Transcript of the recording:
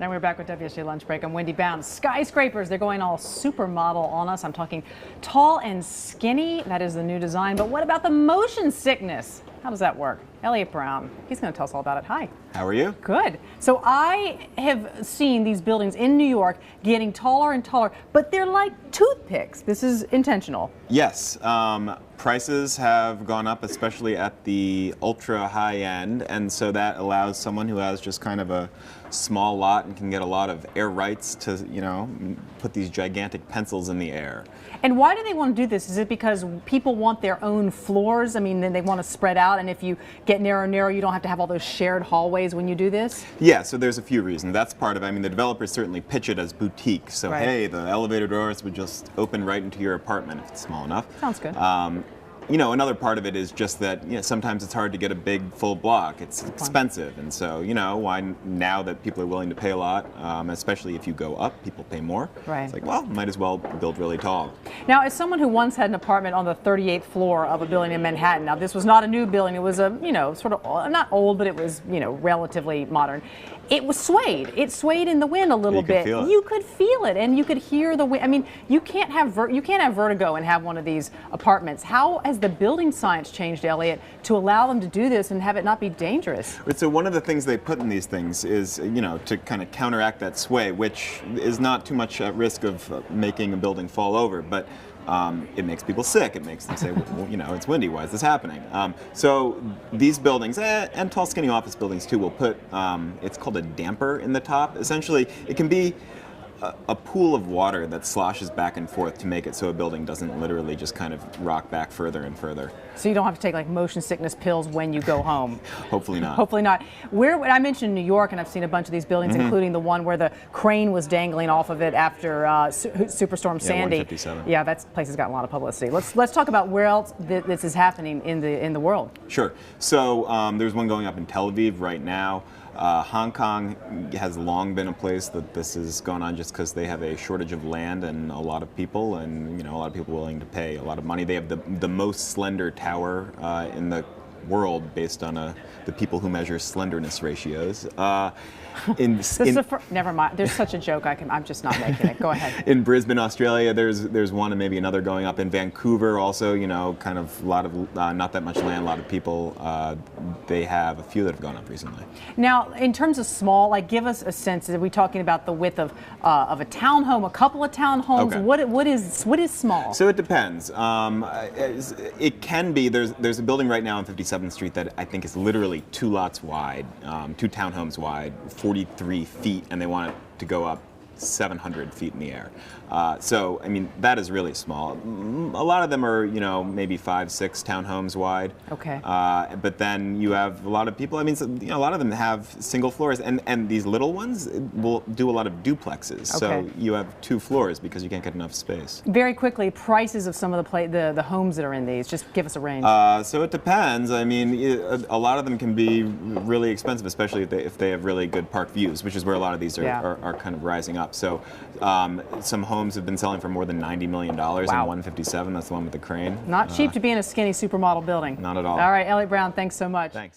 And we're back with WSJ Lunch Break. I'm Wendy Bounds. Skyscrapers, they're going all supermodel on us. I'm talking tall and skinny. That is the new design. But what about the motion sickness? How does that work? Elliot Brown, he's going to tell us all about it. Hi. How are you? Good. So I have seen these buildings in New York getting taller and taller, but they're like toothpicks. This is intentional. Yes. Prices have gone up, especially at the ultra high end, and so that allows someone who has just kind of a small lot and can get a lot of air rights to, you know, put these gigantic pencils in the air. And why do they want to do this? Is it because people want their own floors? I mean, then they want to spread out, and if you get narrow, you don't have to have all those shared hallways when you do this? Yeah, so there's a few reasons. That's part of it. I mean, the developers certainly pitch it as boutique. So, right. Hey, the elevator doors would just open right into your apartment if it's small enough. Sounds good. You know, another part of it is just that, you know, sometimes it's hard to get a big full block. It's expensive, and so, you know, why now that people are willing to pay a lot, especially if you go up, people pay more. Right. It's like, well, might as well build really tall. Now, as someone who once had an apartment on the 38th floor of a building in Manhattan, now this was not a new building, it was a, you know, sort of, not old, but it was, you know, relatively modern. It was swayed. It swayed in the wind a little bit. You could feel it, and you could hear the wind. I mean, you can't have vertigo and have one of these apartments. How has the building science changed, Elliot, to allow them to do this and have it not be dangerous? So one of the things they put in these things is, you know, to kind of counteract that sway, which is not too much at risk of making a building fall over, but it makes people sick. It makes them say, well, you know, it's windy. Why is this happening? So these buildings, and tall, skinny office buildings too, will put, it's called a damper in the top. Essentially, it can be a pool of water that sloshes back and forth to make it so a building doesn't literally just kind of rock back further and further. So you don't have to take like motion sickness pills when you go home. Hopefully not. Hopefully not. When I mentioned New York, and I've seen a bunch of these buildings, including the one where the crane was dangling off of it after Superstorm Sandy. 157. Yeah, that place has gotten a lot of publicity. Let's talk about where else this is happening in the world. Sure. So there's one going up in Tel Aviv right now. Hong Kong has long been a place that this is going on just because they have a shortage of land and a lot of people, and, you know, a lot of people willing to pay a lot of money. They have the most slender tower in the world based on the people who measure slenderness ratios. Never mind. There's such a joke. I'm just not making it. Go ahead. In Brisbane, Australia, there's one and maybe another going up. In Vancouver, also, you know, kind of a lot of not that much land, a lot of people. They have a few that have gone up recently. Now, in terms of small, like, give us a sense. Are we talking about the width of a townhome, a couple of townhomes? Okay. What is small? So it depends. It can be. There's a building right now on 57th Street that I think is literally 2 lots wide, 2 townhomes wide, 43 feet, and they want it to go up 700 feet in the air. So, I mean, that is really small. A lot of them are, you know, maybe 5, 6 townhomes wide. Okay. But then you have a lot of people, I mean, so, you know, a lot of them have single floors, and these little ones will do a lot of duplexes. Okay. So you have 2 floors because you can't get enough space. Very quickly, prices of some of the homes that are in these. Just give us a range. So it depends. I mean, a lot of them can be really expensive, especially if they have really good park views, which is where a lot of these are kind of rising up. So some homes have been selling for more than $90 million Wow. in 157. That's the one with the crane. Not cheap to be in a skinny supermodel building. Not at all. All right, Elliot Brown, thanks so much. Thanks.